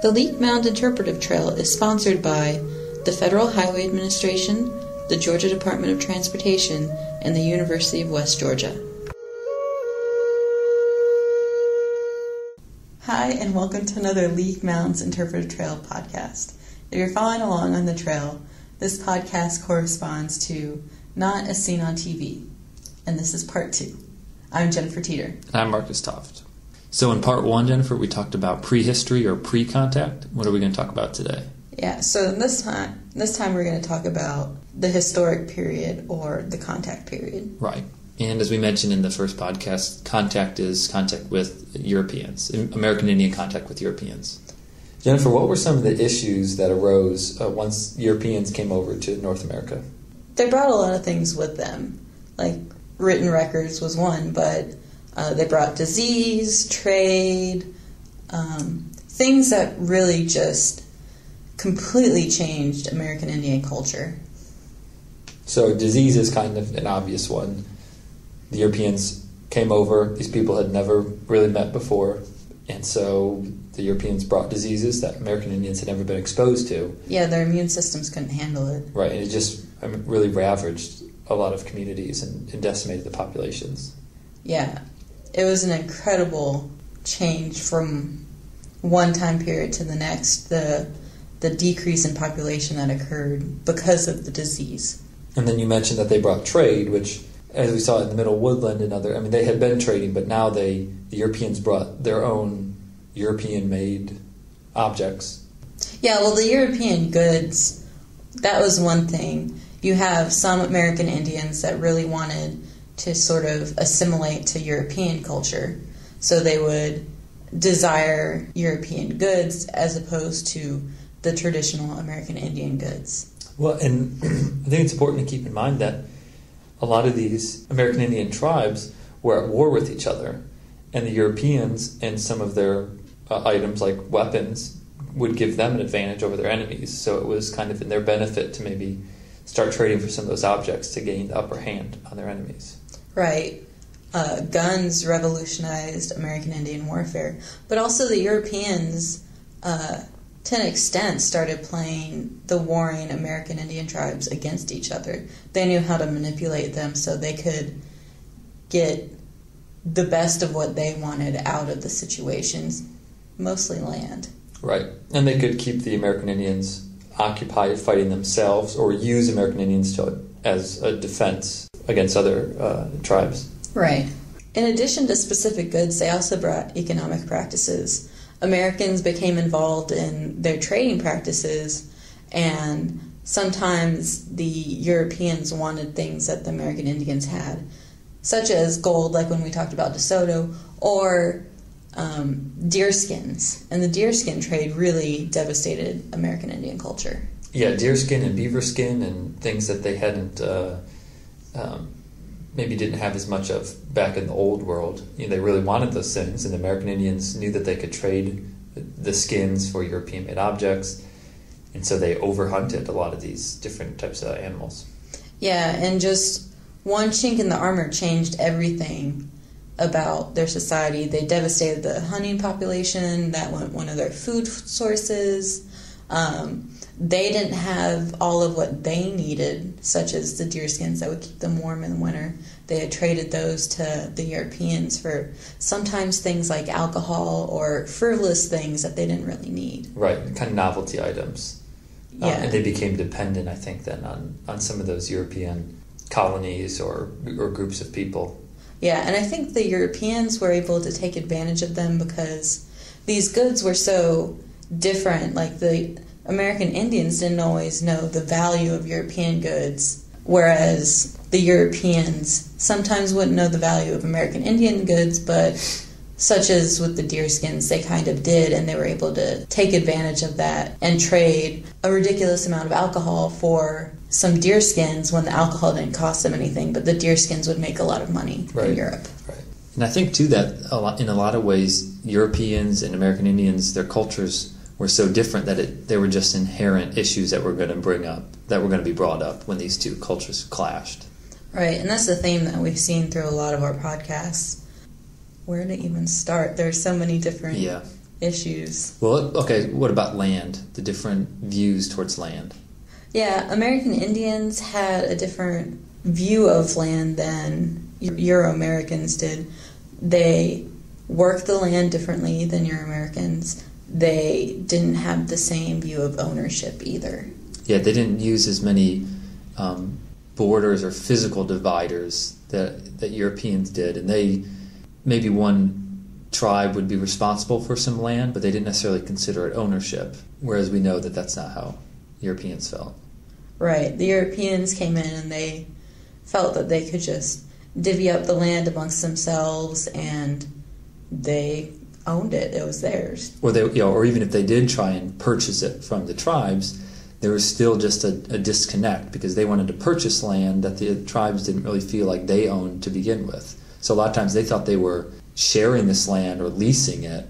The Leek Mound Interpretive Trail is sponsored by the Federal Highway Administration, the Georgia Department of Transportation, and the University of West Georgia. Hi, and welcome to another Leek Mounds Interpretive Trail podcast. If you're following along on the trail, this podcast corresponds to Not As Seen on TV, and this is part 2. I'm Jennifer Teeter. And I'm Marcus Toft. So in part 1, Jennifer, we talked about prehistory or pre-contact. What are we going to talk about today? Yeah, so this time we're going to talk about the historic period or the contact period. Right. And as we mentioned in the first podcast, contact is contact with Europeans, American Indian contact with Europeans. Jennifer, what were some of the issues that arose once Europeans came over to North America? They brought a lot of things with them, like written records was one, but they brought disease, trade, things that really just completely changed American Indian culture. So disease is kind of an obvious one. The Europeans came over. These people had never really met before. And so the Europeans brought diseases that American Indians had never been exposed to. Yeah, their immune systems couldn't handle it. Right, and it just really ravaged a lot of communities and decimated the populations. Yeah, it was an incredible change from one time period to the next, the decrease in population that occurred because of the disease. And then you mentioned that they brought trade, which, as we saw in the Middle Woodland and they had been trading, but now the Europeans brought their own European-made objects. Yeah, well, the European goods, that was one thing. You have some American Indians that really wanted to sort of assimilate to European culture, so they would desire European goods as opposed to the traditional American Indian goods. Well, and I think it's important to keep in mind that a lot of these American Indian tribes were at war with each other, and the Europeans and some of their items like weapons would give them an advantage over their enemies. So it was kind of in their benefit to maybe start trading for some of those objects to gain the upper hand on their enemies. Right. Guns revolutionized American Indian warfare, but also the Europeans, to an extent, started playing the warring American Indian tribes against each other. They knew how to manipulate them so they could get the best of what they wanted out of the situations, mostly land. Right. And they could keep the American Indians occupied fighting themselves or use American Indians as a defense against other tribes. Right. In addition to specific goods, they also brought economic practices. Americans became involved in their trading practices, and sometimes the Europeans wanted things that the American Indians had, such as gold, like when we talked about DeSoto, or deerskins. And the deerskin trade really devastated American Indian culture. Yeah, deerskin and beaver skin and things that they hadn't, maybe didn't have as much of back in the old world. You know, they really wanted those things, and the American Indians knew that they could trade the skins for European-made objects, and so they overhunted a lot of these different types of animals. Yeah, and just one chink in the armor changed everything about their society. They devastated the hunting population. That went one of their food sources. They didn't have all of what they needed, such as the deerskins that would keep them warm in the winter. They had traded those to the Europeans for sometimes things like alcohol or frivolous things that they didn't really need. Right, kind of novelty items. Yeah. And they became dependent, I think, then on some of those European colonies or groups of people. Yeah, and I think the Europeans were able to take advantage of them because these goods were so different. Like the American Indians didn't always know the value of European goods, whereas the Europeans sometimes wouldn't know the value of American Indian goods, but such as with the deerskins, they kind of did, and they were able to take advantage of that and trade a ridiculous amount of alcohol for some deerskins when the alcohol didn't cost them anything, but the deerskins would make a lot of money in Europe. Right. And I think, too, that in a lot of ways, Europeans and American Indians, their cultures were so different that they were just inherent issues that were going to be brought up when these two cultures clashed. Right, and that's the theme that we've seen through a lot of our podcasts. Where to even start? There's so many different issues. Well, okay, what about land? The different views towards land? Yeah, American Indians had a different view of land than Euro-Americans did. They worked the land differently than Euro-Americans. They didn't have the same view of ownership either. Yeah, they didn't use as many borders or physical dividers that Europeans did, and maybe one tribe would be responsible for some land, but they didn't necessarily consider it ownership, whereas we know that that's not how Europeans felt. Right. The Europeans came in and they felt that they could just divvy up the land amongst themselves, and they owned it. It was theirs. Or even if they did try and purchase it from the tribes, there was still just a disconnect because they wanted to purchase land that the tribes didn't really feel like they owned to begin with. So a lot of times they thought they were sharing this land or leasing it,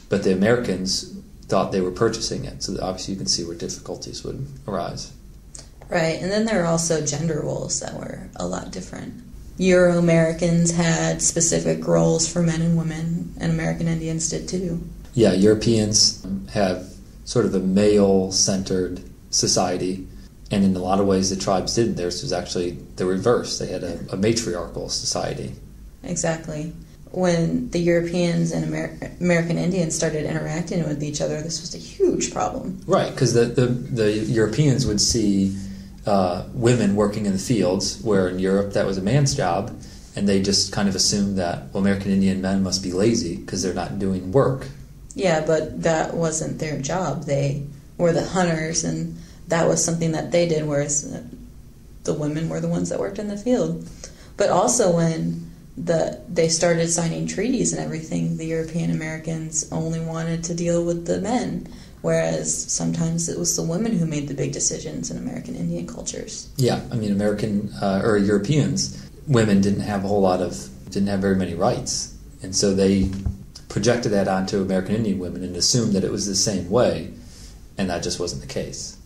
but the Americans thought they were purchasing it. So obviously you can see where difficulties would arise. Right, and then there are also gender roles that were a lot different. Euro-Americans had specific roles for men and women, and American Indians did too. Yeah, Europeans have sort of a male-centered society, and in a lot of ways the tribes didn't. Theirs was actually the reverse. They had a matriarchal society. Exactly. When the Europeans and American Indians started interacting with each other, this was a huge problem. Right, because the Europeans would see women working in the fields, where in Europe that was a man's job, and they just kind of assumed that, well, American Indian men must be lazy because they're not doing work. Yeah, but that wasn't their job. They were the hunters, and that was something that they did, whereas the women were the ones that worked in the field. But also when they started signing treaties and everything, the European Americans only wanted to deal with the men, whereas sometimes it was the women who made the big decisions in American Indian cultures. Yeah, I mean, American or Europeans, women didn't have very many rights, and so they projected that onto American Indian women and assumed that it was the same way, and that just wasn't the case.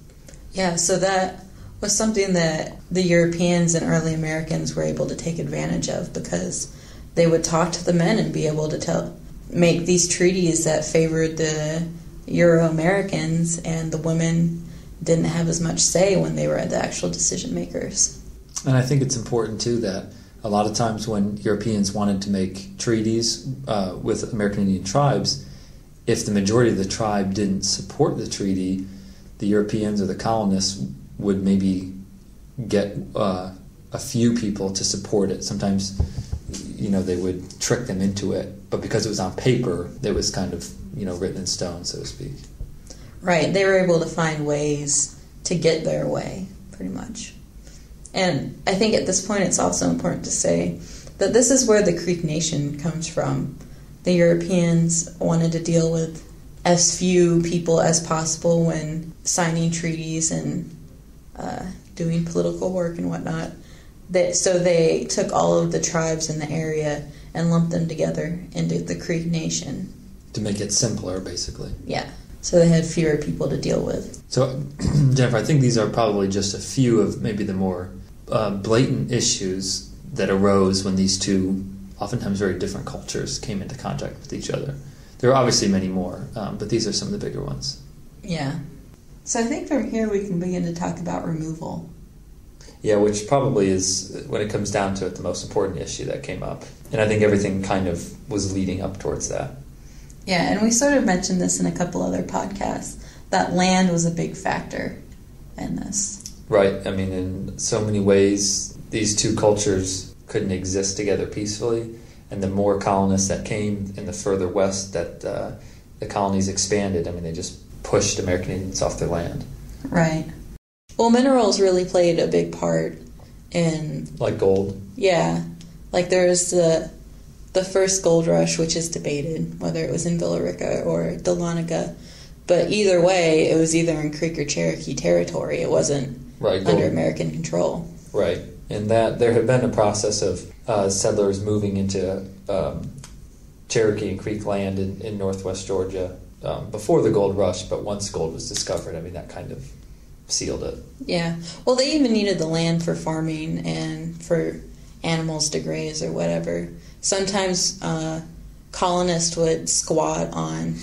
Yeah, so that was something that the Europeans and early Americans were able to take advantage of, because they would talk to the men and be able to make these treaties that favored the Euro-Americans, and the women didn't have as much say when they were the actual decision makers. And I think it's important, too, that a lot of times when Europeans wanted to make treaties with American Indian tribes, if the majority of the tribe didn't support the treaty, the Europeans or the colonists would maybe get a few people to support it. Sometimes, they would trick them into it, but because it was on paper, it was kind of, written in stone, so to speak. Right, they were able to find ways to get their way, pretty much. And I think at this point it's also important to say that this is where the Creek Nation comes from. The Europeans wanted to deal with as few people as possible when signing treaties and doing political work and whatnot. So they took all of the tribes in the area and lumped them together into the Creek Nation. To make it simpler, basically. Yeah. So they had fewer people to deal with. So, Jennifer, I think these are probably just a few of maybe the more blatant issues that arose when these two, oftentimes very different cultures, came into contact with each other. There are obviously many more, but these are some of the bigger ones. Yeah. So I think from here we can begin to talk about removal. Yeah, which probably is, when it comes down to it, the most important issue that came up. And I think everything kind of was leading up towards that. Yeah, and we sort of mentioned this in a couple other podcasts, that land was a big factor in this. Right. I mean, in so many ways, these two cultures couldn't exist together peacefully. And the more colonists that came in the further west that the colonies expanded, I mean, they just pushed American Indians off their land. Right. Well, minerals really played a big part in... Like gold. Yeah. Like there's the first gold rush, which is debated, whether it was in Villa-Rica or Dahlonega. But either way, it was either in Creek or Cherokee territory. It wasn't under American control. Right. And that there had been a process of settlers moving into Cherokee and Creek land in northwest Georgia before the gold rush, but once gold was discovered, I mean, that kind of sealed it. Yeah. Well, they even needed the land for farming and for animals to graze or whatever. Sometimes colonists would squat on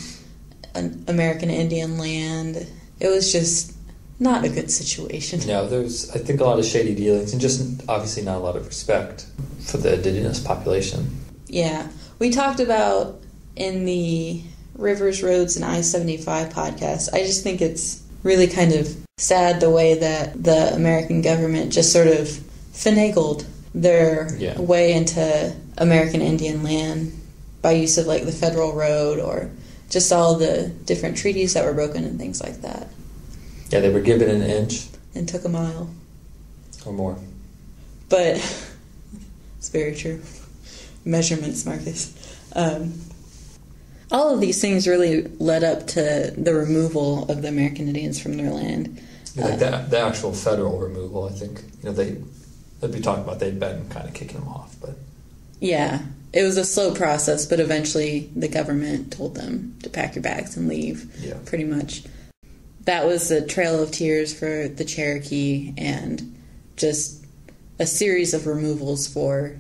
an American Indian land. It was just not a good situation. Yeah, there's, I think, a lot of shady dealings and just obviously not a lot of respect for the indigenous population. Yeah. We talked about in the Rivers, Roads, and I-75 podcast, I just think it's really kind of sad the way that the American government just sort of finagled their way into American Indian land by use of like the federal road or just all the different treaties that were broken and things like that. Yeah, they were given an inch. And took a mile. Or more. But it's very true. Measurements, Marcus. All of these things really led up to the removal of the American Indians from their land. Yeah, like the actual federal removal, I think, they'd be talking about they'd been kind of kicking them off, but yeah, it was a slow process, but eventually the government told them to pack your bags and leave. Yeah, pretty much. That was a trail of tears for the Cherokee and just a series of removals for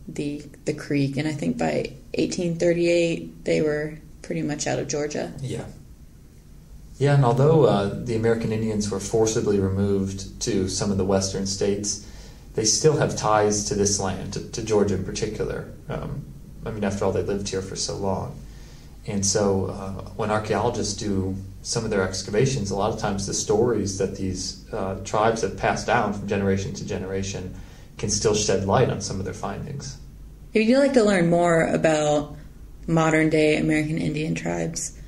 the Creek, and I think by 1838 they were pretty much out of Georgia. Yeah, and although the American Indians were forcibly removed to some of the western states, they still have ties to this land, to Georgia in particular. After all, they lived here for so long. And so when archaeologists do some of their excavations, a lot of times the stories that these tribes have passed down from generation to generation can still shed light on some of their findings. If you'd like to learn more about modern-day American Indian tribes,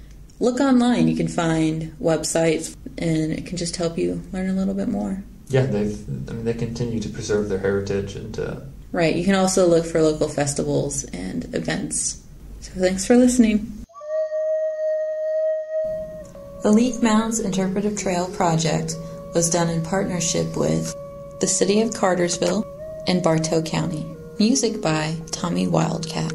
look online. You can find websites, and it can just help you learn a little bit more. Yeah, they continue to preserve their heritage and right. You can also look for local festivals and events. So thanks for listening. The Leek Mounds Interpretive Trail project was done in partnership with the City of Cartersville and Bartow County. Music by Tommy Wildcat.